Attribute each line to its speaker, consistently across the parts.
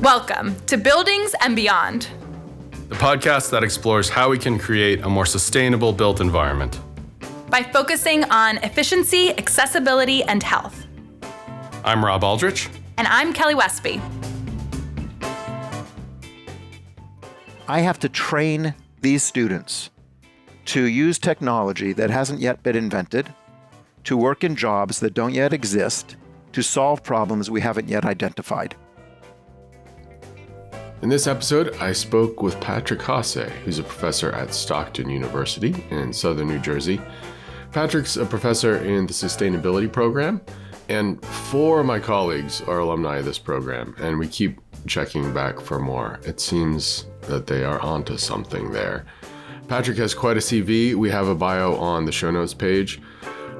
Speaker 1: Welcome to Buildings and Beyond,
Speaker 2: the podcast that explores how we can create a more sustainable built environment
Speaker 1: by focusing on efficiency, accessibility, and health.
Speaker 2: I'm Robb Aldrich.
Speaker 1: And I'm Kelly Westby.
Speaker 3: I have to train these students to use technology that hasn't yet been invented, to work in jobs that don't yet exist, to solve problems we haven't yet identified.
Speaker 2: In this episode, I spoke with Patrick Hossay, who's a professor at Stockton University in southern New Jersey. Patrick's a professor in the sustainability program, and 4 of my colleagues are alumni of this program, and we keep checking back for more. It seems that they are onto something there. Patrick has quite a CV. We have a bio on the show notes page.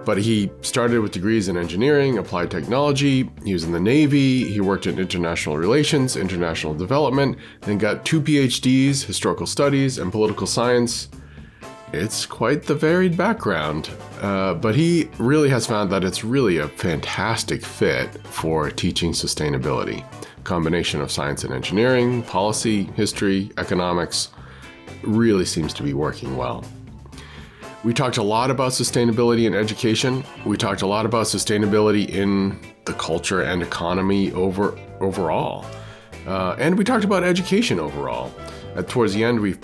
Speaker 2: But he started with degrees in engineering, applied technology. He was in the Navy. He worked in international relations, international development, then got 2 PhDs, historical studies, and political science. It's quite the varied background, but he really has found that it's really a fantastic fit for teaching sustainability. Combination of science and engineering, policy, history, economics really seems to be working well. We talked a lot about sustainability in education. We talked a lot about sustainability in the culture and economy overall. And we talked about education overall. Towards the end, we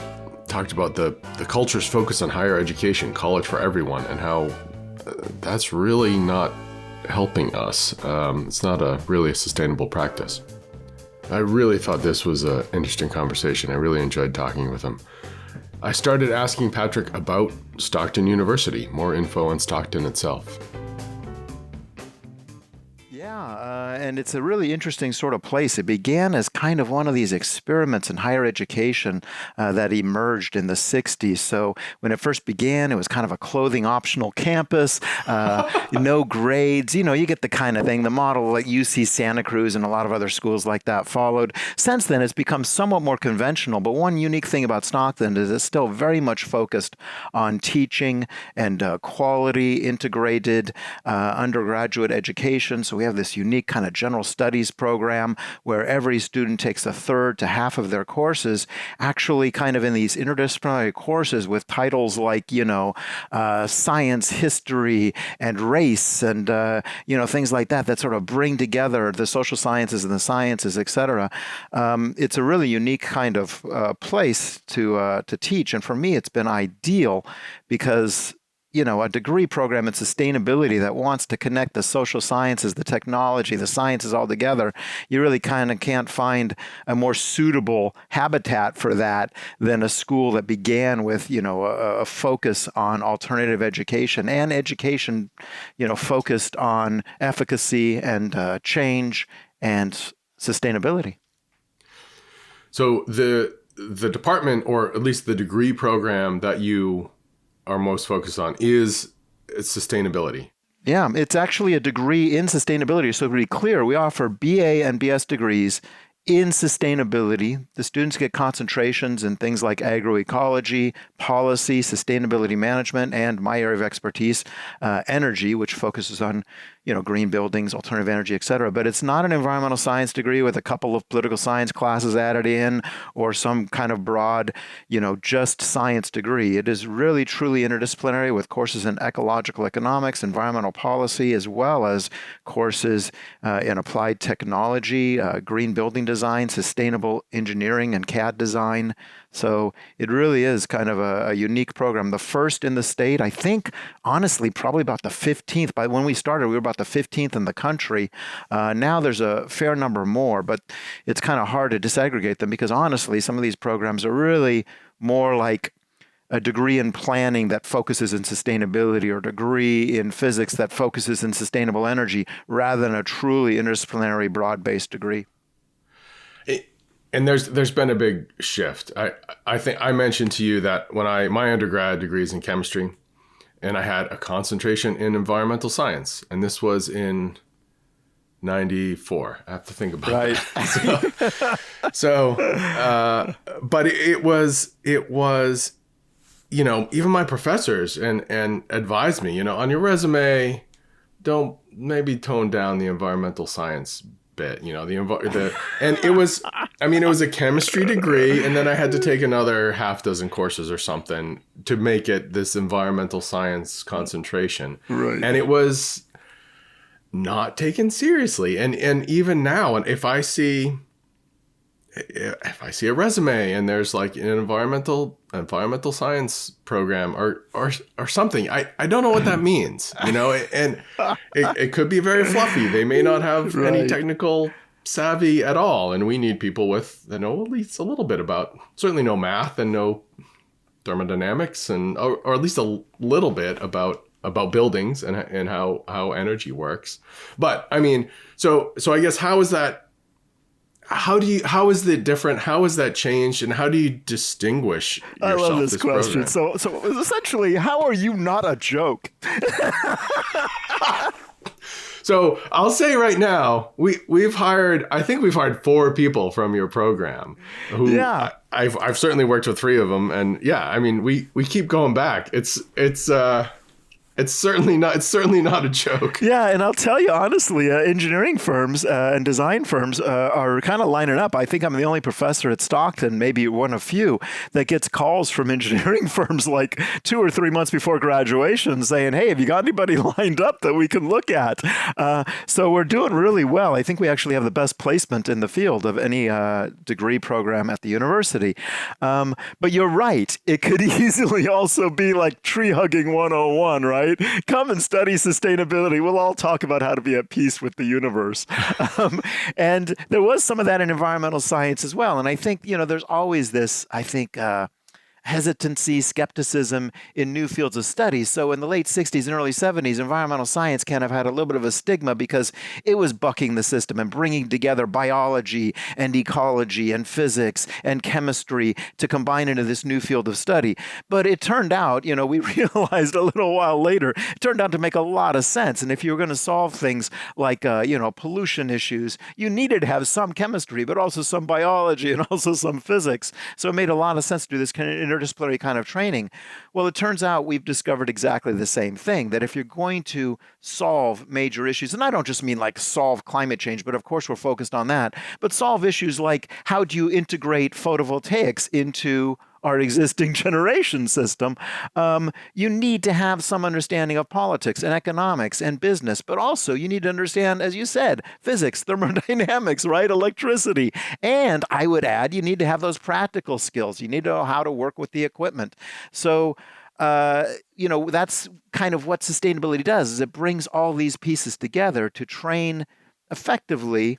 Speaker 2: talked about the culture's focus on higher education, college for everyone, and how that's really not helping us. It's not really a sustainable practice. I really thought this was an interesting conversation. I really enjoyed talking with him. I started asking Patrick about Stockton University, more info on Stockton itself.
Speaker 3: And it's a really interesting sort of place. It began as kind of one of these experiments in higher education that emerged in the 60s. So when it first began, it was kind of a clothing optional campus, no grades. You know, you get the kind of thing, the model like UC Santa Cruz and a lot of other schools like that followed. Since then, it's become somewhat more conventional. But one unique thing about Stockton is it's still very much focused on teaching and quality, integrated undergraduate education. So we have this unique kind of general studies program where every student takes a third to half of their courses actually kind of in these interdisciplinary courses with titles like, science, history, and race, and, things like that sort of bring together the social sciences and the sciences, et cetera. It's a really unique kind of place to teach. And for me, it's been ideal because a degree program in sustainability that wants to connect the social sciences, the technology, the sciences all together, you really kind of can't find a more suitable habitat for that than a school that began with, a focus on alternative education and education, focused on efficacy and change and sustainability.
Speaker 2: So the department, or at least the degree program that you are most focused on is sustainability.
Speaker 3: Yeah, it's actually a degree in sustainability. So to be clear, we offer BA and BS degrees in sustainability. The students get concentrations in things like agroecology, policy, sustainability management, and my area of expertise, energy, which focuses on green buildings, alternative energy, et cetera. But it's not an environmental science degree with a couple of political science classes added in or some kind of broad, just science degree. It is really, truly interdisciplinary with courses in ecological economics, environmental policy, as well as courses in applied technology, green building design, sustainable engineering, and CAD design. So it really is kind of a unique program. The first in the state, I think, honestly, probably about the 15th. By when we started, we were about the 15th in the country. Now there's a fair number more, but it's kind of hard to disaggregate them because honestly, some of these programs are really more like a degree in planning that focuses in sustainability or a degree in physics that focuses in sustainable energy rather than a truly interdisciplinary broad-based degree.
Speaker 2: And there's been a big shift. I think I mentioned to you that when my undergrad degree is in chemistry, and I had a concentration in environmental science, and this was in 94. I have to think about that. But it was, even my professors and advised me, on your resume, don't maybe tone down the environmental science bit, and it was, it was a chemistry degree, and then I had to take another half dozen courses or something to make it this environmental science concentration.
Speaker 3: Right.
Speaker 2: And it was not taken seriously. And even now, and if I see a resume and there's like an environmental science program or something, I don't know what that means, and it could be very fluffy. They may not have any technical savvy at all. And we need people that know at least a little bit about, certainly know math and know thermodynamics or at least a little bit about buildings and how energy works. But so I guess how is that? How is that changed, and how do you distinguish yourself?
Speaker 3: I love this question.
Speaker 2: Program?
Speaker 3: So essentially, how are you not a joke?
Speaker 2: So I'll say right now, we've hired 4 people from your program. Who I've certainly worked with 3 of them, and we keep going back. It's certainly not a joke.
Speaker 3: Yeah, and I'll tell you honestly, engineering firms and design firms are kind of lining up. I think I'm the only professor at Stockton, maybe one of few, that gets calls from engineering firms like 2 or 3 months before graduation saying, "Hey, have you got anybody lined up that we can look at?" So we're doing really well. I think we actually have the best placement in the field of any degree program at the university. But you're right. It could easily also be like tree hugging 101, right? Come and study sustainability. We'll all talk about how to be at peace with the universe. And there was some of that in environmental science as well. And I think, there's always this, hesitancy, skepticism in new fields of study. So in the late 60s and early 70s, environmental science kind of had a little bit of a stigma because it was bucking the system and bringing together biology and ecology and physics and chemistry to combine into this new field of study. But it turned out, we realized a little while later, it turned out to make a lot of sense. And if you were going to solve things like, pollution issues, you needed to have some chemistry, but also some biology and also some physics. So it made a lot of sense to do this kind of interdisciplinary kind of training. Well, it turns out we've discovered exactly the same thing, that if you're going to solve major issues, and I don't just mean like solve climate change, but of course we're focused on that, but solve issues like how do you integrate photovoltaics into our existing generation system, you need to have some understanding of politics and economics and business, but also you need to understand, as you said, physics, thermodynamics, right? Electricity. And I would add, you need to have those practical skills. You need to know how to work with the equipment. So, that's kind of what sustainability does, is it brings all these pieces together to train effectively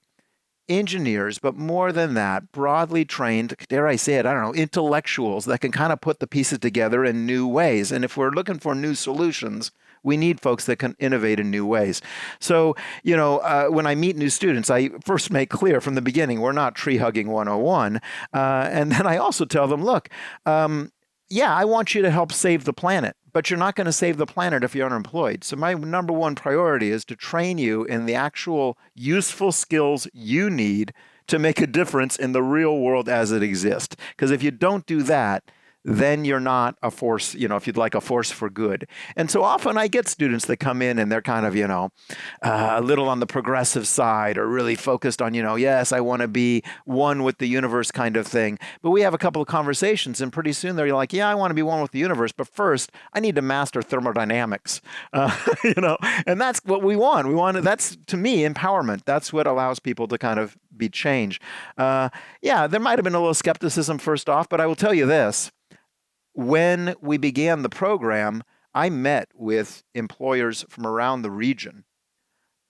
Speaker 3: engineers, but more than that, broadly trained, dare I say it, intellectuals that can kind of put the pieces together in new ways. And if we're looking for new solutions, we need folks that can innovate in new ways. So, when I meet new students, I first make clear from the beginning, we're not tree hugging 101. And then I also tell them, look, I want you to help save the planet, but you're not going to save the planet if you're unemployed. So my number one priority is to train you in the actual useful skills you need to make a difference in the real world as it exists. Because if you don't do that, then you're not a force, if you'd like, a force for good. And so often I get students that come in and they're kind of, a little on the progressive side or really focused on, yes, I want to be one with the universe kind of thing. But we have a couple of conversations and pretty soon they're like, I want to be one with the universe, but first I need to master thermodynamics, and that's what we want. That's, to me, empowerment. That's what allows people to kind of be changed. There might have been a little skepticism first off, but I will tell you this. When we began the program, I met with employers from around the region,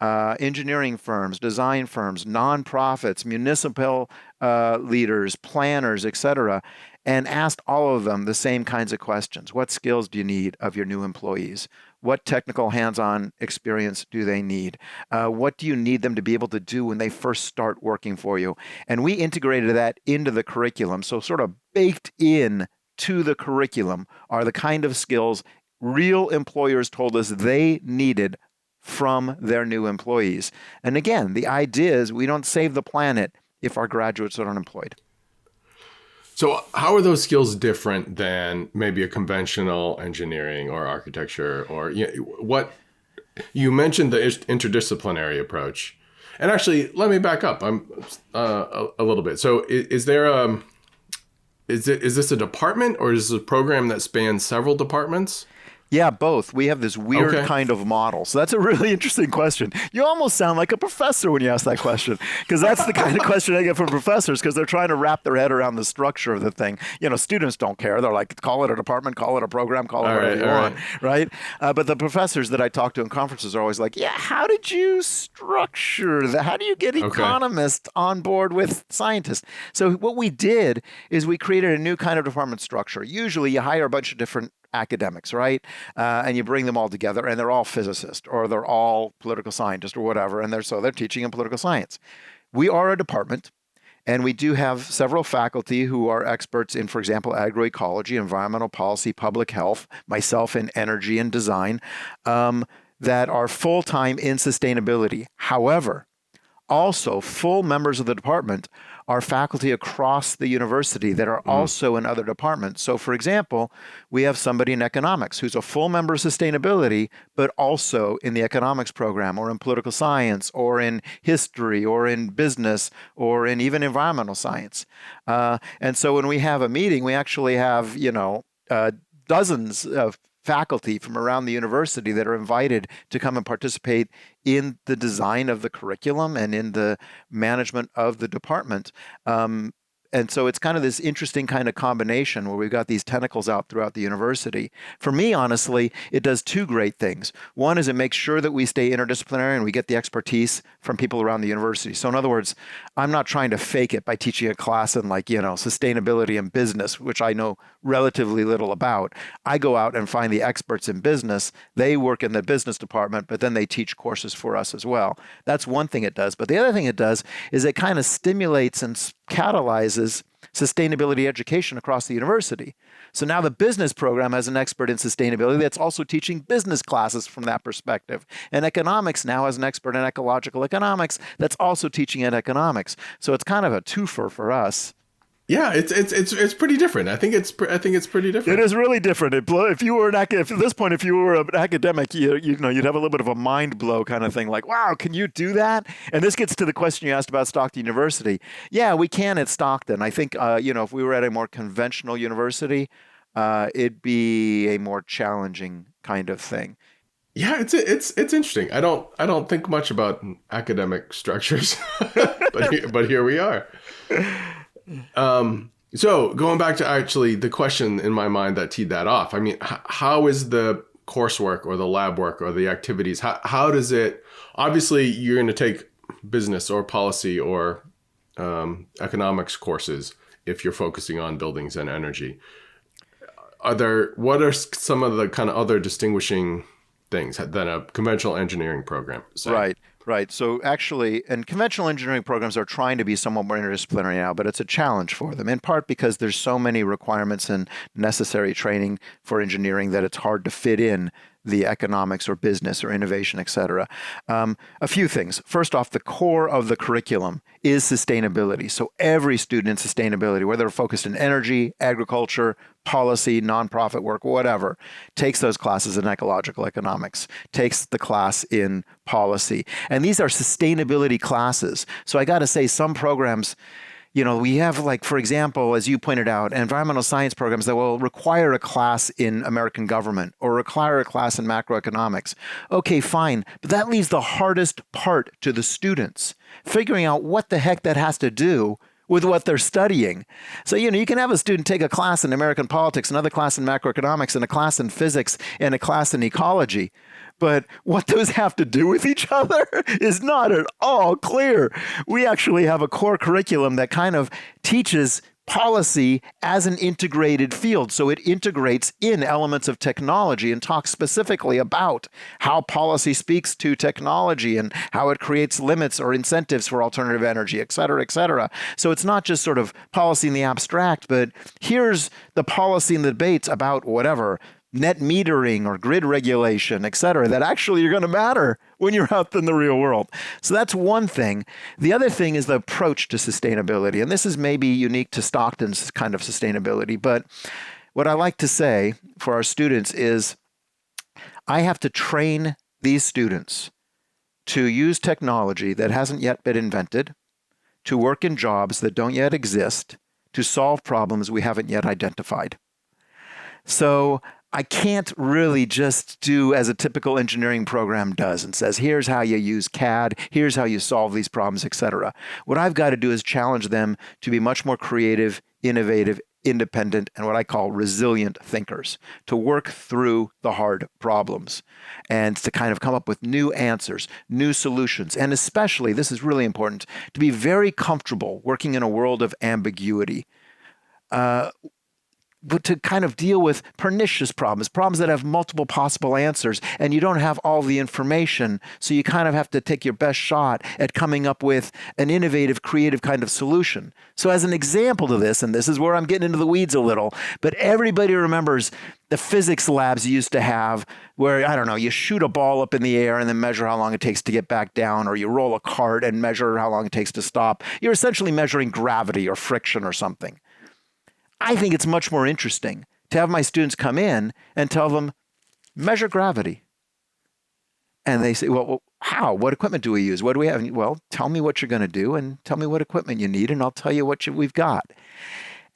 Speaker 3: engineering firms, design firms, nonprofits, municipal leaders, planners, etc., and asked all of them the same kinds of questions. What skills do you need of your new employees? What technical hands-on experience do they need? What do you need them to be able to do when they first start working for you? And we integrated that into the curriculum. So sort of baked in to the curriculum are the kind of skills real employers told us they needed from their new employees. And again, the idea is we don't save the planet if our graduates are unemployed.
Speaker 2: So how are those skills different than maybe a conventional engineering or architecture or what? You mentioned the interdisciplinary approach. And actually, let me back up. I'm a little bit. So is there is this a department or is this a program that spans several departments?
Speaker 3: Yeah, both. We have this weird kind of model. So that's a really interesting question. You almost sound like a professor when you ask that question, because that's the kind of question I get from professors, because they're trying to wrap their head around the structure of the thing. Students don't care. They're like, call it a department, call it a program, call it whatever you want, right? But the professors that I talk to in conferences are always like, yeah, how did you structure that? How do you get economists on board with scientists? So what we did is we created a new kind of department structure. Usually you hire a bunch of different academics, right? And you bring them all together, and they're all physicists, or they're all political scientists, or whatever, and they're teaching in political science. We are a department, and we do have several faculty who are experts in, for example, agroecology, environmental policy, public health, myself in energy and design, that are full-time in sustainability. However, also full members of the department are faculty across the university that are also in other departments. So for example, we have somebody in economics who's a full member of sustainability, but also in the economics program, or in political science, or in history, or in business, or in even environmental science. And so when we have a meeting, we actually have, dozens of faculty from around the university that are invited to come and participate in the design of the curriculum and in the management of the department. And so it's kind of this interesting kind of combination where we've got these tentacles out throughout the university. For me, honestly, it does two great things. One is it makes sure that we stay interdisciplinary and we get the expertise from people around the university. So in other words, I'm not trying to fake it by teaching a class in sustainability and business, which I know relatively little about. I go out and find the experts in business. They work in the business department, but then they teach courses for us as well. That's one thing it does. But the other thing it does is it kind of stimulates and catalyzes sustainability education across the university. So now the business program has an expert in sustainability that's also teaching business classes from that perspective. And economics now has an expert in ecological economics that's also teaching in economics. So it's kind of a twofer for us.
Speaker 2: Yeah, it's pretty different. I think it's pretty different.
Speaker 3: It is really different. If you were at this point, if you were an academic, you'd have a little bit of a mind blow kind of thing, like, wow, can you do that? And this gets to the question you asked about Stockton University. Yeah, we can at Stockton. I think if we were at a more conventional university, it'd be a more challenging kind of thing.
Speaker 2: Yeah, it's interesting. I don't think much about academic structures, but here we are. So going back to actually the question in my mind that teed that off, I mean, how is the coursework or the lab work or the activities, how does it, obviously you're going to take business or policy or economics courses if you're focusing on buildings and energy. What are some of the kind of other distinguishing things than a conventional engineering program?
Speaker 3: Right. So actually, and conventional engineering programs are trying to be somewhat more interdisciplinary now, but it's a challenge for them, in part because there's so many requirements and necessary training for engineering that it's hard to fit in the economics or business or innovation, et cetera. A few things. First off, the core of the curriculum is sustainability. So every student in sustainability, whether they're focused in energy, agriculture, policy, nonprofit work, whatever, takes those classes in ecological economics, takes the class in policy. And these are sustainability classes. So I got to say, some programs, we have, like, for example, as you pointed out, environmental science programs that will require a class in American government or require a class in macroeconomics. Okay, fine. But that leaves the hardest part to the students, figuring out what the heck that has to do with what they're studying. So, you can have a student take a class in American politics, another class in macroeconomics, and a class in physics, and a class in ecology. But what those have to do with each other is not at all clear. We actually have a core curriculum that kind of teaches policy as an integrated field. So it integrates in elements of technology and talks specifically about how policy speaks to technology and how it creates limits or incentives for alternative energy, et cetera, et cetera. So it's not just sort of policy in the abstract, but here's the policy and the debates about whatever, net metering or grid regulation, et cetera, that actually are going to matter when you're out in the real world. So that's one thing. The other thing is the approach to sustainability. And this is maybe unique to Stockton's kind of sustainability. But what I like to say for our students is I have to train these students to use technology that hasn't yet been invented, to work in jobs that don't yet exist, to solve problems we haven't yet identified. So I can't really just do as a typical engineering program does and says, here's how you use CAD, here's how you solve these problems, etc. What I've got to do is challenge them to be much more creative, innovative, independent, and what I call resilient thinkers, to work through the hard problems and to kind of come up with new answers, new solutions, and especially, this is really important, to be very comfortable working in a world of ambiguity. But to kind of deal with pernicious problems that have multiple possible answers, and you don't have all the information, so you kind of have to take your best shot at coming up with an innovative, creative kind of solution. So as an example to this, and this is where I'm getting into the weeds a little, but everybody remembers the physics labs you used to have where, I don't know, you shoot a ball up in the air and then measure how long it takes to get back down, or you roll a cart and measure how long it takes to stop. You're essentially measuring gravity or friction or something. I think it's much more interesting to have my students come in and tell them, measure gravity. And they say, well, how? What equipment do we use? What do we have? Well, tell me what you're going to do and tell me what equipment you need, and I'll tell you what we've got.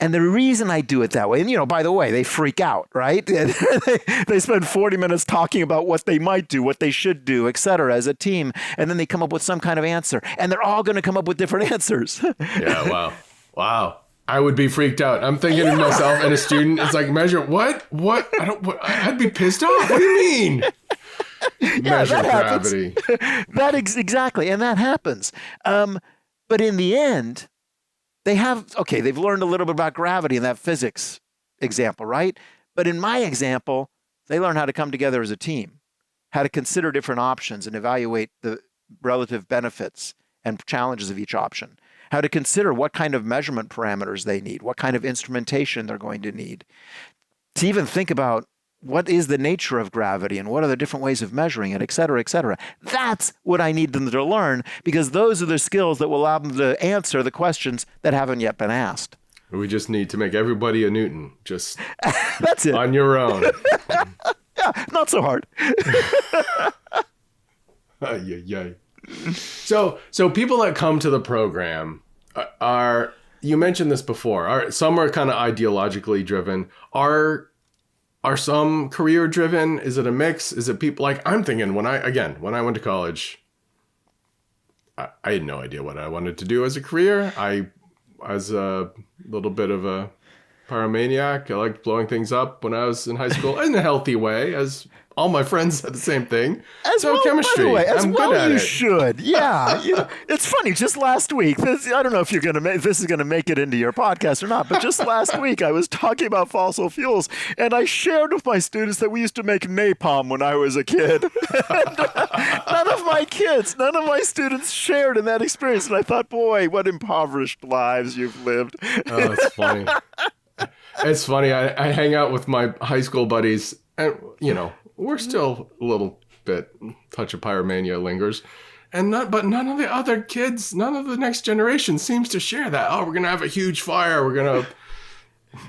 Speaker 3: And the reason I do it that way, and by the way, they freak out, right? They spend 40 minutes talking about what they might do, what they should do, et cetera, as a team. And then they come up with some kind of answer. And they're all going to come up with different answers.
Speaker 2: Yeah, wow. Wow. I would be freaked out. I'm thinking to myself, and a student is like, measure what? I'd be pissed off. What do you mean? Measure gravity.
Speaker 3: Exactly. And that happens. But in the end, they've learned a little bit about gravity in that physics example, right? But in my example, they learn how to come together as a team, how to consider different options and evaluate the relative benefits and challenges of each option, how to consider what kind of measurement parameters they need, what kind of instrumentation they're going to need, to even think about what is the nature of gravity and what are the different ways of measuring it, et cetera, et cetera. That's what I need them to learn, because those are the skills that will allow them to answer the questions that haven't yet been asked.
Speaker 2: We just need to make everybody a Newton, just
Speaker 3: that's it.
Speaker 2: On your own.
Speaker 3: Yeah, not so hard.
Speaker 2: Yay. So people that come to the program are, you mentioned this before, some are kind of ideologically driven. Are some career driven? Is it a mix? Is it people like, I'm thinking when I went to college, I had no idea what I wanted to do as a career. I was a little bit of a pyromaniac. I liked blowing things up when I was in high school in a healthy way, as all my friends said the same thing. Chemistry.
Speaker 3: By the way, I'm good at it. You should. Yeah. It's funny. Just last week, I don't know if this is going to make it into your podcast or not, but just last week I was talking about fossil fuels, and I shared with my students that we used to make napalm when I was a kid. None of my students shared in that experience, and I thought, boy, what impoverished lives you've lived.
Speaker 2: Oh, it's funny. It's funny. I hang out with my high school buddies, and we're still a little bit, touch of pyromania lingers. But none of the other kids, none of the next generation seems to share that. Oh, we're going to have a huge fire. We're going to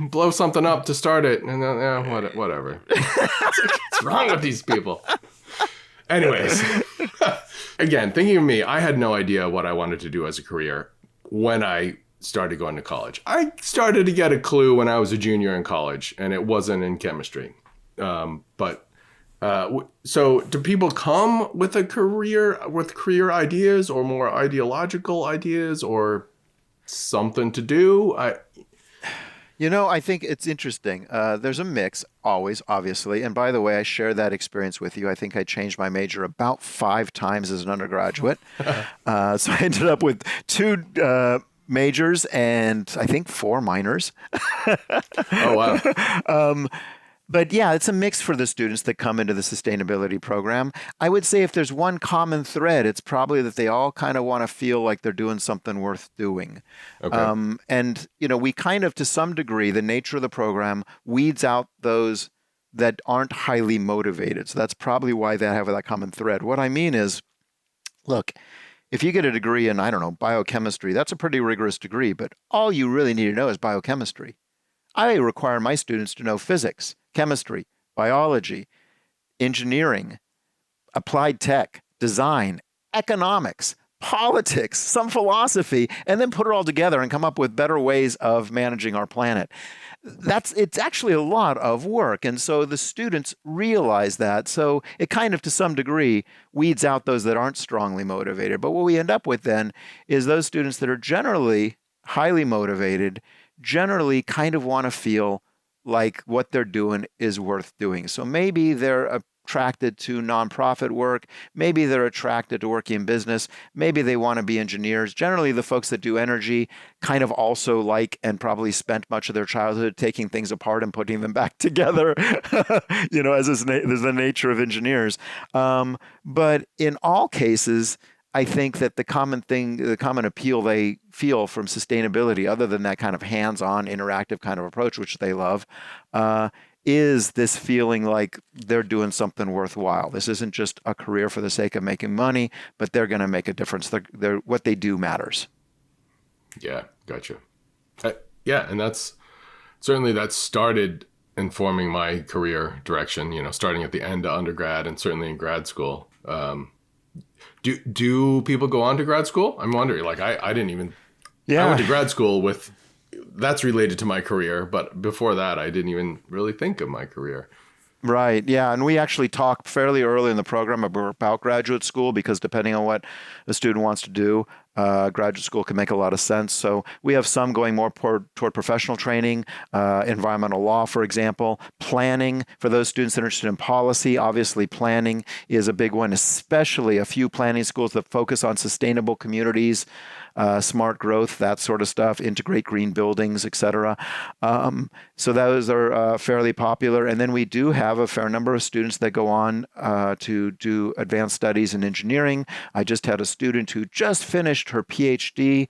Speaker 2: blow something up to start it. And then, whatever. What's wrong with these people? Anyways, again, thinking of me, I had no idea what I wanted to do as a career when I started going to college. I started to get a clue when I was a junior in college, and it wasn't in chemistry. So do people come with career ideas, or more ideological ideas, or something to do?
Speaker 3: I think it's interesting. There's a mix always, obviously. And by the way, I share that experience with you. I think I changed my major about 5 times as an undergraduate. So I ended up with 2 majors and I think 4 minors.
Speaker 2: Oh, wow.
Speaker 3: But yeah, it's a mix for the students that come into the sustainability program. I would say if there's one common thread, it's probably that they all kind of want to feel like they're doing something worth doing. Okay. And, we kind of, to some degree, the nature of the program weeds out those that aren't highly motivated. So that's probably why they have that common thread. What I mean is, look, if you get a degree in, I don't know, biochemistry, that's a pretty rigorous degree, but all you really need to know is biochemistry. I require my students to know physics, chemistry, biology, engineering, applied tech, design, economics, politics, some philosophy, and then put it all together and come up with better ways of managing our planet. It's actually a lot of work. And so the students realize that. So it kind of, to some degree, weeds out those that aren't strongly motivated. But what we end up with then is those students that are generally highly motivated, generally kind of want to feel like what they're doing is worth doing. So maybe they're attracted to nonprofit work. Maybe they're attracted to working in business. Maybe they want to be engineers. Generally, the folks that do energy kind of also like and probably spent much of their childhood taking things apart and putting them back together, as is the nature of engineers. But in all cases, I think that the common appeal they feel from sustainability, other than that kind of hands-on, interactive kind of approach, which they love, is this feeling like they're doing something worthwhile. This isn't just a career for the sake of making money, but they're going to make a difference. What they do matters.
Speaker 2: Yeah, gotcha. Yeah, and that started informing my career direction, starting at the end of undergrad and certainly in grad school. Do people go on to grad school? I'm wondering, I didn't even, I went to grad school that's related to my career, but before that, I didn't even really think of my career.
Speaker 3: Right. Yeah. And we actually talk fairly early in the program about graduate school, because depending on what a student wants to do, graduate school can make a lot of sense. So we have some going more toward professional training, environmental law, for example, planning for those students that are interested in policy. Obviously, planning is a big one, especially a few planning schools that focus on sustainable communities, smart growth, that sort of stuff, integrate green buildings, et cetera. So those are fairly popular. And then we do have a fair number of students that go on to do advanced studies in engineering. I just had a student who just finished her PhD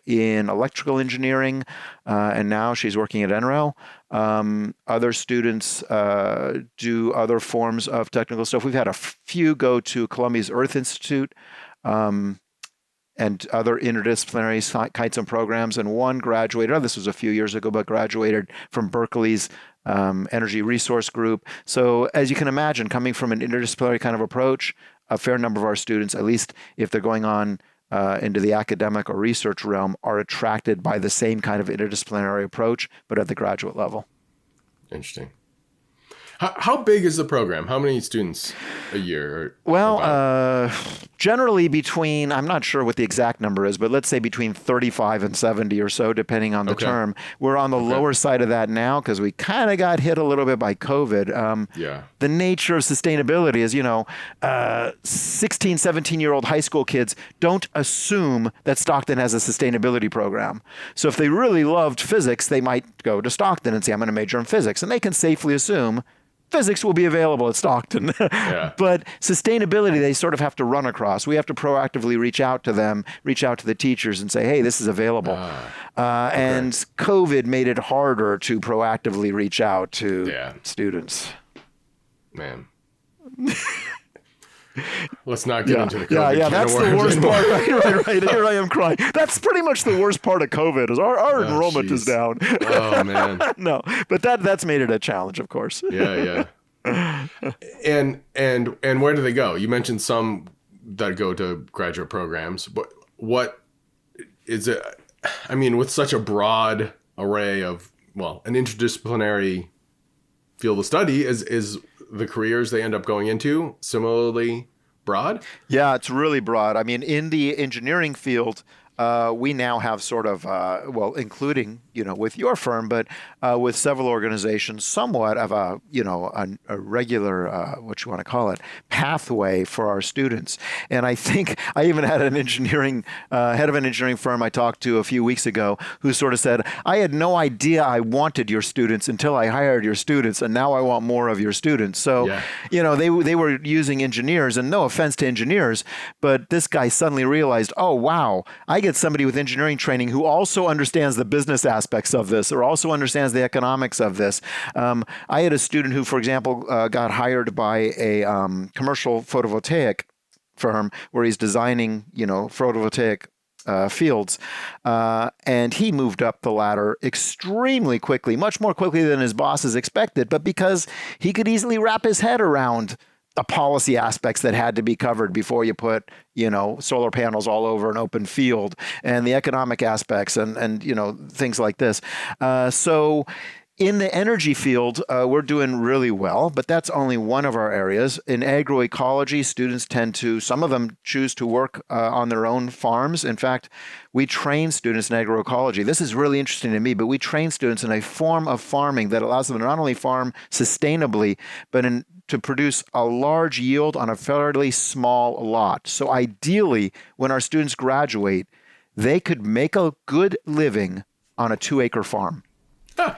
Speaker 3: in electrical engineering, and now she's working at NREL. Other students do other forms of technical stuff. We've had a few go to Columbia's Earth Institute, and other interdisciplinary kinds of programs. And one graduated, this was a few years ago, but graduated from Berkeley's Energy Resource Group. So as you can imagine, coming from an interdisciplinary kind of approach, a fair number of our students, at least if they're going on into the academic or research realm, are attracted by the same kind of interdisciplinary approach, but at the graduate level.
Speaker 2: Interesting. How big is the program? How many students a year?
Speaker 3: Well, generally between, I'm not sure what the exact number is, but let's say between 35 and 70 or so, depending on the term. We're on the lower side of that now because we kind of got hit a little bit by COVID. The nature of sustainability is, 16, 17-year-old high school kids don't assume that Stockton has a sustainability program. So if they really loved physics, they might go to Stockton and say, I'm going to major in physics. And they can safely assume physics will be available at Stockton. But sustainability, they sort of have to run across. We have to proactively reach out to them, reach out to the teachers and say, hey, this is available. And COVID made it harder to proactively reach out to students.
Speaker 2: Man. Let's not get into the COVID.
Speaker 3: Yeah, that's the worst part. Right. Here I am crying. That's pretty much the worst part of COVID is our enrollment is down.
Speaker 2: Oh, man.
Speaker 3: No, but that's made it a challenge, of course.
Speaker 2: Yeah. And where do they go? You mentioned some that go to graduate programs, but what is it? I mean, with such a broad array of, an interdisciplinary field of study is the careers they end up going into similarly broad? Yeah,
Speaker 3: it's really broad. I mean, in the engineering field, we now have sort of, including, with your firm, but with several organizations, somewhat of a regular, what you want to call it, pathway for our students. And I think I even had an engineering, head of an engineering firm I talked to a few weeks ago who sort of said, I had no idea I wanted your students until I hired your students, and now I want more of your students. So, they were using engineers, and no offense to engineers, but this guy suddenly realized, oh, wow, I get somebody with engineering training who also understands the business aspects of this or also understands the economics of this. I had a student who, for example, got hired by a commercial photovoltaic firm where he's designing, photovoltaic fields. And he moved up the ladder extremely quickly, much more quickly than his bosses expected, but because he could easily wrap his head around the policy aspects that had to be covered before you put, solar panels all over an open field, and the economic aspects and things like this. So in the energy field, we're doing really well, but that's only one of our areas. In agroecology, students some of them choose to work on their own farms. In fact, we train students in agroecology. This is really interesting to me, but we train students in a form of farming that allows them to not only farm sustainably, but to produce a large yield on a fairly small lot. So ideally, when our students graduate, they could make a good living on a 2-acre farm.
Speaker 2: Huh.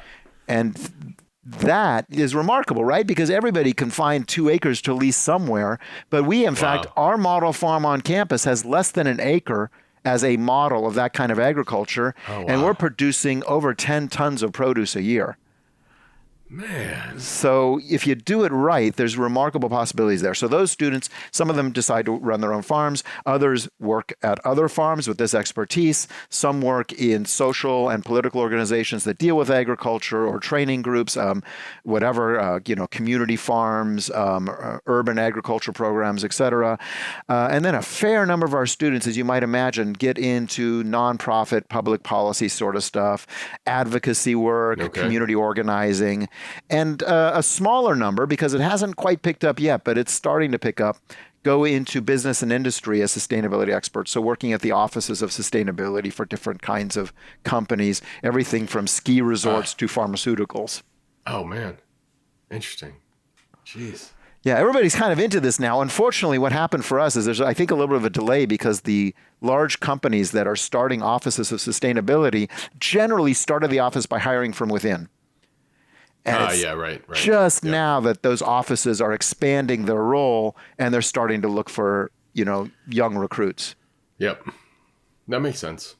Speaker 3: And that is remarkable, right? Because everybody can find 2 acres to lease somewhere. But we, in fact, our model farm on campus has less than an acre as a model of that kind of agriculture.
Speaker 2: Oh, wow.
Speaker 3: And we're producing over 10 tons of produce a year.
Speaker 2: Man.
Speaker 3: So if you do it right, there's remarkable possibilities there. So those students, some of them decide to run their own farms. Others work at other farms with this expertise. Some work in social and political organizations that deal with agriculture, or training groups, community farms, urban agriculture programs, et cetera. And then a fair number of our students, as you might imagine, get into nonprofit public policy sort of stuff, advocacy work, community organizing. And a smaller number, because it hasn't quite picked up yet, but it's starting to pick up, go into business and industry as sustainability experts. So working at the offices of sustainability for different kinds of companies, everything from ski resorts to pharmaceuticals.
Speaker 2: Oh, man. Interesting. Jeez.
Speaker 3: Yeah, everybody's kind of into this now. Unfortunately, what happened for us is there's, I think, a little bit of a delay because the large companies that are starting offices of sustainability generally started the office by hiring from within. And
Speaker 2: right.
Speaker 3: Just now that those offices are expanding their role and they're starting to look for, young recruits.
Speaker 2: Yep. That makes sense.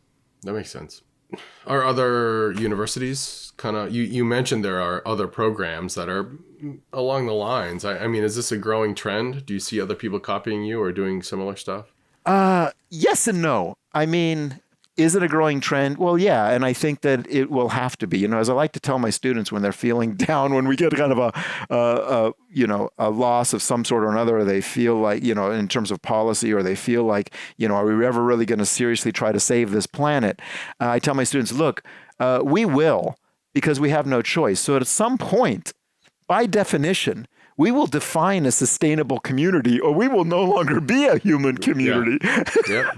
Speaker 2: Are other universities you mentioned there are other programs that are along the lines. I mean, is this a growing trend? Do you see other people copying you or doing similar stuff?
Speaker 3: Yes and no. I mean, is it a growing trend? Well, yeah, and I think that it will have to be. As I like to tell my students when they're feeling down, when we get kind of a loss of some sort or another, or they feel like, in terms of policy, or they feel like, are we ever really going to seriously try to save this planet? I tell my students, look, we will, because we have no choice. So at some point, by definition, we will define a sustainable community, or we will no longer be a human community.
Speaker 2: Yeah.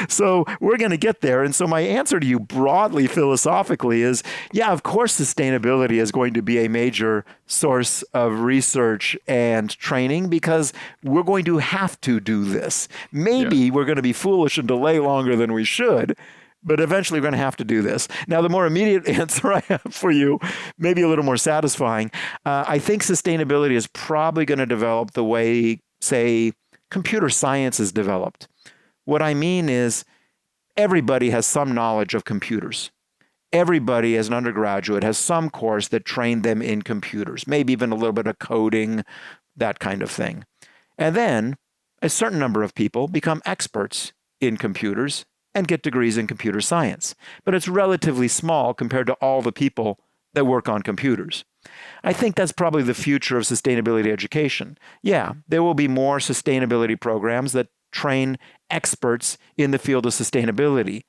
Speaker 3: So we're going to get there. And so my answer to you broadly, philosophically, is, yeah, of course, sustainability is going to be a major source of research and training, because we're going to have to do this. Maybe we're going to be foolish and delay longer than we should, but eventually we're going to have to do this. Now, the more immediate answer I have for you, maybe a little more satisfying, I think sustainability is probably going to develop the way, say, computer science is developed. What I mean is everybody has some knowledge of computers. Everybody, as an undergraduate, has some course that trained them in computers, maybe even a little bit of coding, that kind of thing. And then a certain number of people become experts in computers and get degrees in computer science. But it's relatively small compared to all the people that work on computers. I think that's probably the future of sustainability education. Yeah, there will be more sustainability programs that train experts in the field of sustainability.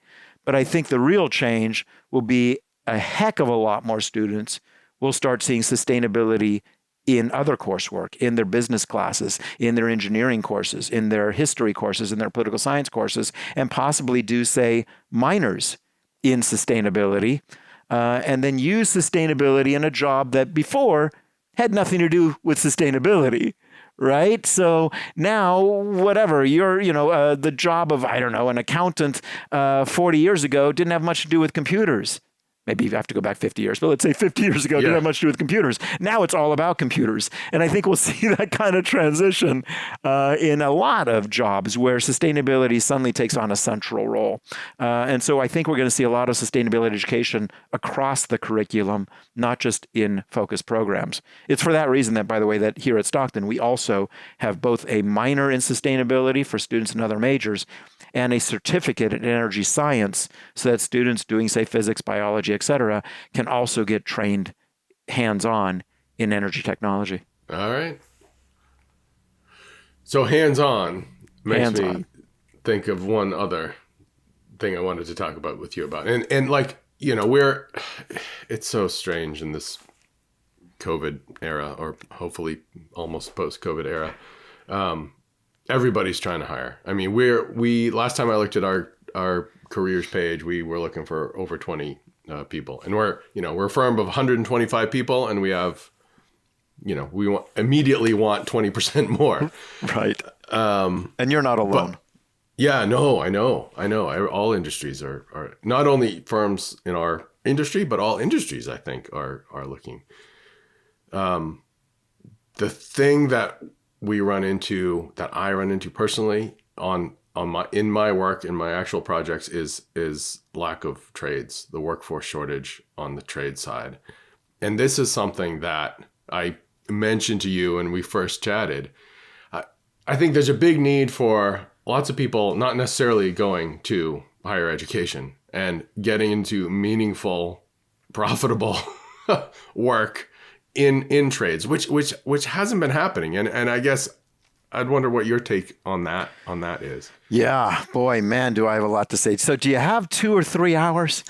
Speaker 3: But I think the real change will be a heck of a lot more students will start seeing sustainability in other coursework, in their business classes, in their engineering courses, in their history courses, in their political science courses, and possibly do, say, minors in sustainability, and then use sustainability in a job that before had nothing to do with sustainability, right? So now, whatever, the job of, an accountant 40 years ago didn't have much to do with computers. Maybe you have to go back 50 years, but let's say 50 years ago, didn't have much to do with computers. Now it's all about computers. And I think we'll see that kind of transition in a lot of jobs where sustainability suddenly takes on a central role. And so I think we're going to see a lot of sustainability education across the curriculum, not just in focused programs. It's for that reason that, by the way, that here at Stockton, we also have both a minor in sustainability for students in other majors and a certificate in energy science so that students doing, say, physics, biology, et cetera, can also get trained hands-on in energy technology.
Speaker 2: All right. So hands-on makes me
Speaker 3: Hands-on.
Speaker 2: think of one other thing I wanted to talk about with you about. And like, it's so strange in this COVID era, or hopefully almost post-COVID era. Everybody's trying to hire. I mean, we last time I looked at our careers page, we were looking for over 20 people, and we're a firm of 125 people, and we have, we immediately want 20% more.
Speaker 3: Right. And you're not alone.
Speaker 2: But, yeah, no, I know. All industries are not only firms in our industry, but all industries, I think, are looking. The thing that I run into personally in my work, in my actual projects, is lack of trades, the workforce shortage on the trade side. And this is something that I mentioned to you when we first chatted. I think there's a big need for lots of people not necessarily going to higher education and getting into meaningful, profitable work in trades, which hasn't been happening. And I guess I'd wonder what your take on that is.
Speaker 3: Yeah, boy, man, do I have a lot to say. So do you have 2 or 3 hours?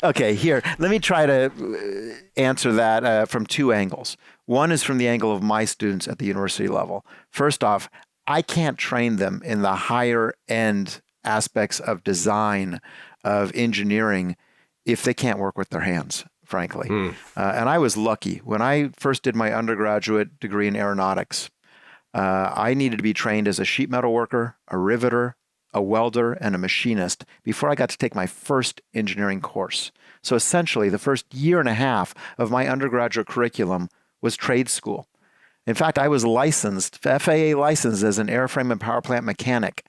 Speaker 3: Okay, here, let me try to answer that from 2 angles. One is from the angle of my students at the university level. First off, I can't train them in the higher end aspects of design, of engineering, if they can't work with their hands, frankly. And I was lucky. When I first did my undergraduate degree in aeronautics, I needed to be trained as a sheet metal worker, a riveter, a welder, and a machinist before I got to take my first engineering course. So essentially, the first year and a half of my undergraduate curriculum was trade school. In fact, I was licensed, FAA licensed as an airframe and power plant mechanic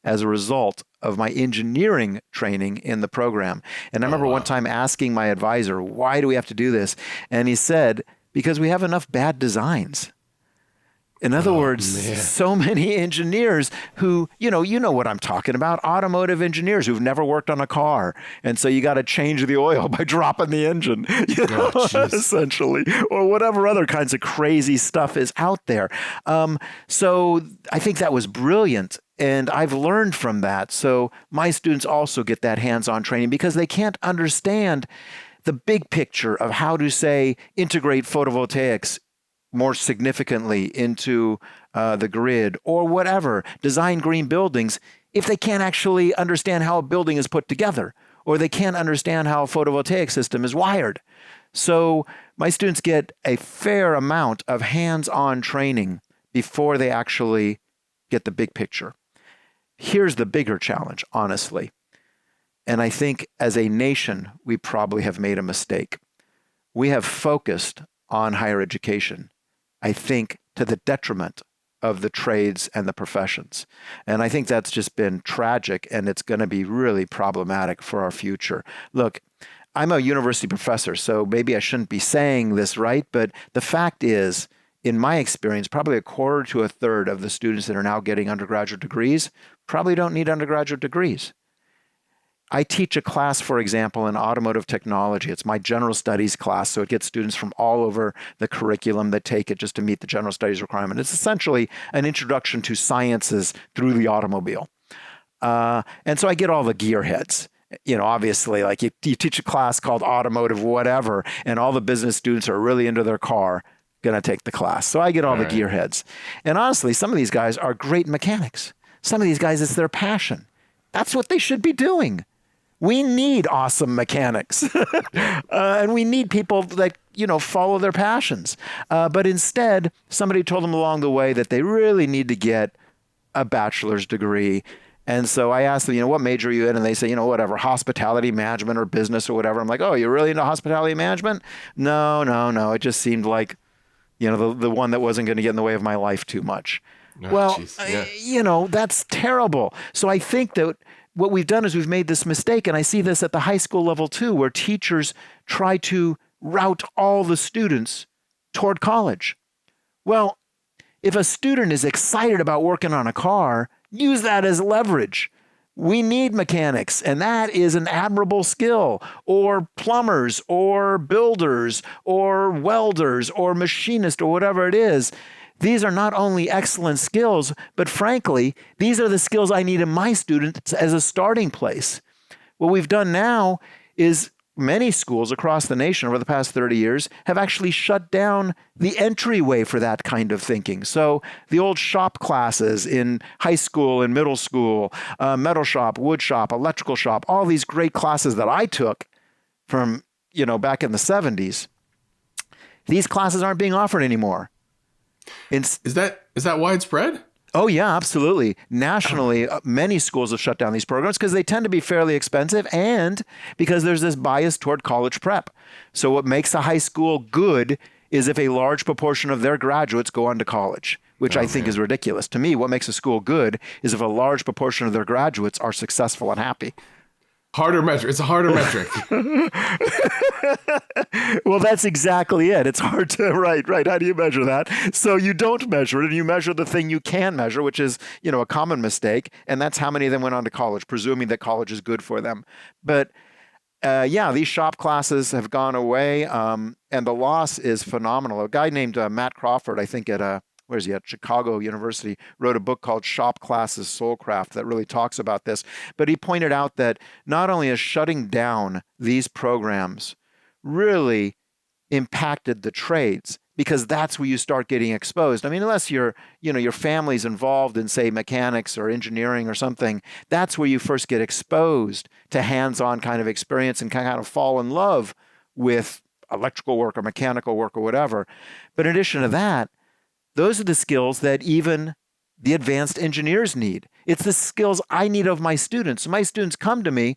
Speaker 3: as a result of my engineering training in the program. And I remember one time asking my advisor, why do we have to do this? And he said, because we have enough bad designs. In other words, so many engineers who, you know what I'm talking about, automotive engineers who've never worked on a car. And so you got to change the oil by dropping the engine, essentially, or whatever other kinds of crazy stuff is out there. So I think that was brilliant. And I've learned from that. So my students also get that hands-on training because they can't understand the big picture of how to, say, integrate photovoltaics more significantly into the grid or whatever, design green buildings, if they can't actually understand how a building is put together, or they can't understand how a photovoltaic system is wired. So my students get a fair amount of hands-on training before they actually get the big picture. Here's the bigger challenge, honestly. And I think as a nation, we probably have made a mistake. We have focused on higher education, I think, to the detriment of the trades and the professions. And I think that's just been tragic, and it's going to be really problematic for our future. Look, I'm a university professor, so maybe I shouldn't be saying this, right? But the fact is, in my experience, probably 1/4 to 1/3 of the students that are now getting undergraduate degrees probably don't need undergraduate degrees. I teach a class, for example, in automotive technology. It's my general studies class, so it gets students from all over the curriculum that take it just to meet the general studies requirement. It's essentially an introduction to sciences through the automobile. And so I get all the gearheads. Obviously, like you teach a class called automotive whatever, and all the business students are really into their car, going to take the class. So I get all the gearheads. And honestly, some of these guys are great mechanics. Some of these guys, it's their passion. That's what they should be doing. We need awesome mechanics, and we need people that, follow their passions. But instead, somebody told them along the way that they really need to get a bachelor's degree. And so I asked them, what major are you in? And they say, whatever, hospitality management or business or whatever. I'm like, oh, you're really into hospitality management? No. It just seemed like, the one that wasn't going to get in the way of my life too much. That's terrible. So I think that what we've done is we've made this mistake, and I see this at the high school level too, where teachers try to route all the students toward college. Well, if a student is excited about working on a car, use that as leverage. We need mechanics, and that is an admirable skill, or plumbers, or builders, or welders, or machinists, or whatever it is. these are not only excellent skills, but frankly, these are the skills I need in my students as a starting place. What we've done now is many schools across the nation over the past 30 years have actually shut down the entryway for that kind of thinking. So the old shop classes in high school and middle school, metal shop, wood shop, electrical shop, all these great classes that I took from, back in the 70s, these classes aren't being offered anymore.
Speaker 2: Is that widespread?
Speaker 3: Oh, yeah, absolutely. Nationally, many schools have shut down these programs because they tend to be fairly expensive and because there's this bias toward college prep. So what makes a high school good is if a large proportion of their graduates go on to college, which I think is ridiculous. To me, what makes a school good is if a large proportion of their graduates are successful and happy.
Speaker 2: Harder metric. It's a harder metric.
Speaker 3: Well, that's exactly it. It's hard to, right. How do you measure that? So you don't measure it, and you measure the thing you can measure, which is, a common mistake. And that's how many of them went on to college, presuming that college is good for them. But these shop classes have gone away, and the loss is phenomenal. A guy named Matt Crawford, I think at Chicago University, wrote a book called Shop Classes Soulcraft that really talks about this. But he pointed out that not only is shutting down these programs really impacted the trades, because that's where you start getting exposed. I mean, unless your family's involved in, say, mechanics or engineering or something, that's where you first get exposed to hands-on kind of experience and kind of fall in love with electrical work or mechanical work or whatever. But in addition to that, those are the skills that even the advanced engineers need. It's the skills I need of my students. So my students come to me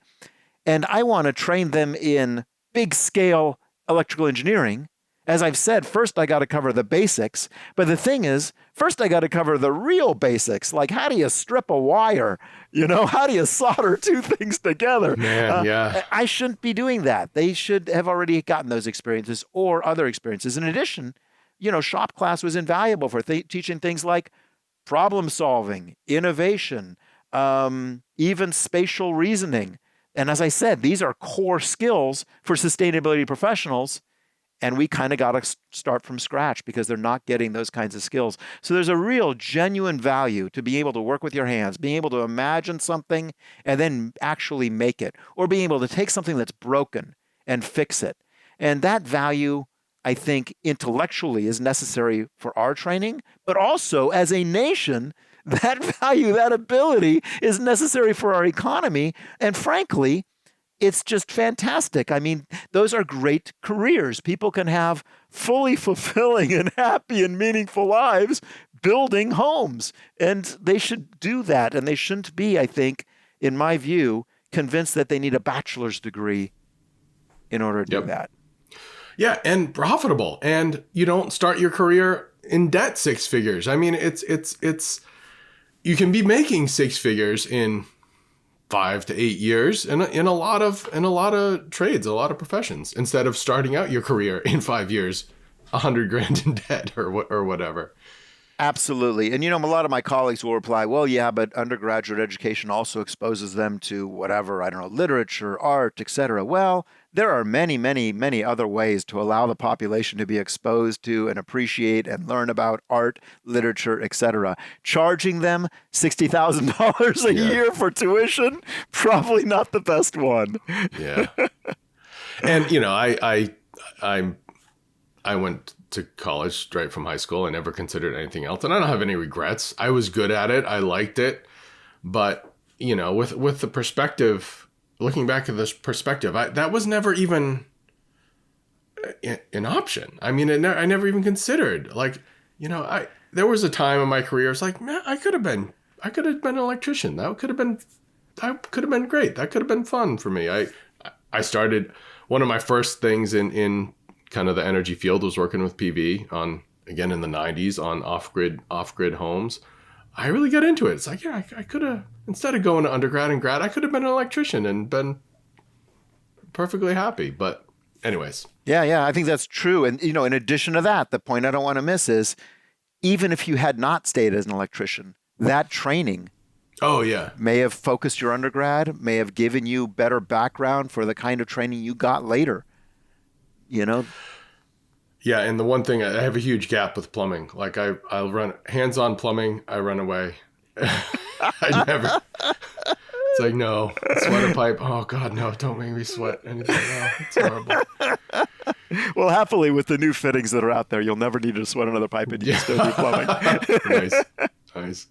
Speaker 3: and I want to train them in big scale electrical engineering. As I've said, first I got to cover the basics. But the thing is, first I got to cover the real basics, like how do you strip a wire? How do you solder two things together?
Speaker 2: Man, yeah.
Speaker 3: I shouldn't be doing that. They should have already gotten those experiences or other experiences. In addition, shop class was invaluable for teaching things like problem solving, innovation, even spatial reasoning. And as I said, these are core skills for sustainability professionals. And we kind of got to start from scratch because they're not getting those kinds of skills. So there's a real genuine value to being able to work with your hands, being able to imagine something and then actually make it, or being able to take something that's broken and fix it. And that value, I think, intellectually is necessary for our training, but also as a nation, that value, that ability is necessary for our economy. And frankly, it's just fantastic. I mean, those are great careers. People can have fully fulfilling and happy and meaningful lives building homes. And they should do that. And they shouldn't be, I think, in my view, convinced that they need a bachelor's degree in order to do that.
Speaker 2: Yeah, and profitable. And you don't start your career in debt six figures. I mean, it's you can be making six figures in 5 to 8 years in a lot of trades, a lot of professions, instead of starting out your career in 5 years, $100,000 in debt or whatever.
Speaker 3: Absolutely. And, a lot of my colleagues will reply, well, yeah, but undergraduate education also exposes them to whatever, I don't know, literature, art, etc. Well, there are many, many, many other ways to allow the population to be exposed to and appreciate and learn about art, literature, etc. Charging them $60,000 a year for tuition, probably not the best one.
Speaker 2: Yeah. And, I went to college straight from high school. I never considered anything else. And I don't have any regrets. I was good at it. I liked it. But, with the perspective, looking back at this perspective, that was never even an option. I mean, I never even considered, there was a time in my career, it's like, man, I could have been an electrician. That could have been great. That could have been fun for me. I started, one of my first things in kind of the energy field was working with PV again in the 90s on off-grid homes. I really got into it. It's like, yeah, I could have, instead of going to undergrad and grad, I could have been an electrician and been perfectly happy. But anyways.
Speaker 3: Yeah, I think that's true. And, in addition to that, the point I don't want to miss is, even if you had not stayed as an electrician, that training may have focused your undergrad, may have given you better background for the kind of training you got later.
Speaker 2: Yeah, and the one thing, I have a huge gap with plumbing. Like I'll run hands-on plumbing, I run away. I never. It's like, no, sweater pipe. Oh God, no, don't make me sweat anything. No, it's horrible.
Speaker 3: Well, happily, with the new fittings that are out there, you'll never need to sweat another pipe and you can still do plumbing.
Speaker 2: Nice.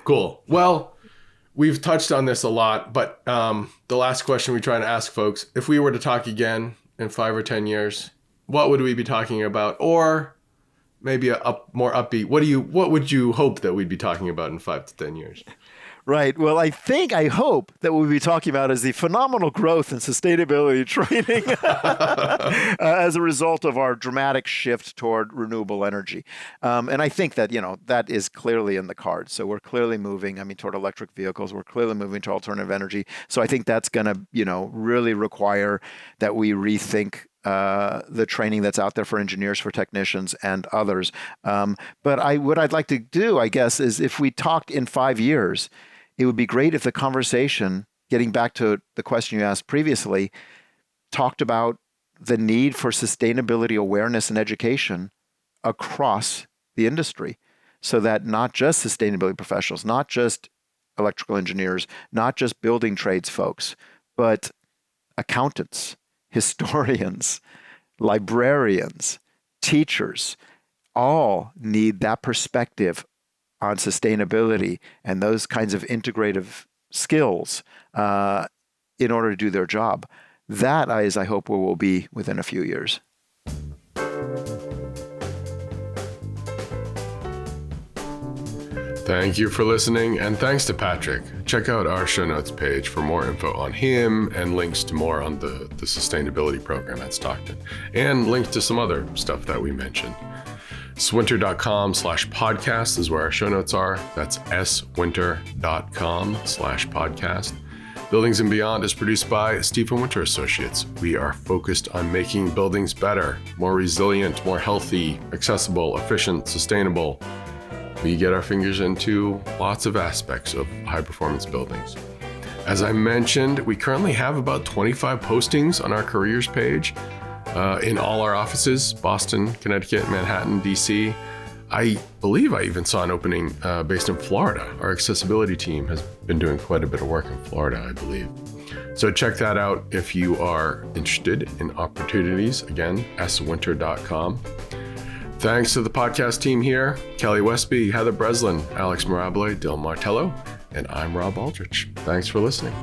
Speaker 2: Cool. Well, we've touched on this a lot, but the last question we try to ask folks, if we were to talk again in 5 or 10 years, what would we be talking about? Or maybe more upbeat, what would you hope that we'd be talking about in 5 to 10 years?
Speaker 3: Right. Well, I hope that what we'll be talking about is the phenomenal growth in sustainability training as a result of our dramatic shift toward renewable energy. And I think that, that is clearly in the cards. So we're clearly moving, toward electric vehicles. We're clearly moving to alternative energy. So I think that's going to, really require that we rethink the training that's out there for engineers, for technicians, and others. But what I'd like to do, I guess, is if we talked in 5 years, it would be great if the conversation, getting back to the question you asked previously, talked about the need for sustainability awareness and education across the industry, so that not just sustainability professionals, not just electrical engineers, not just building trades folks, but accountants, historians, librarians, teachers, all need that perspective on sustainability and those kinds of integrative skills in order to do their job. That is, I hope, where we'll be within a few years.
Speaker 2: Thank you for listening, and thanks to Patrick. Check out our show notes page for more info on him and links to more on the sustainability program at Stockton, and links to some other stuff that we mentioned. swinter.com/podcast is where our show notes are. That's swinter.com/podcast. Buildings and Beyond is produced by Stephen Winter Associates. We are focused on making buildings better, more resilient, more healthy, accessible, efficient, sustainable. We get our fingers into lots of aspects of high-performance buildings. As I mentioned, we currently have about 25 postings on our careers page in all our offices, Boston, Connecticut, Manhattan, DC. I believe I even saw an opening based in Florida. Our accessibility team has been doing quite a bit of work in Florida, I believe. So check that out if you are interested in opportunities. Again, swinter.com. Thanks to the podcast team here, Kelly Westby, Heather Breslin, Alex Mirabile, Dylan Martello, and I'm Robb Aldrich. Thanks for listening.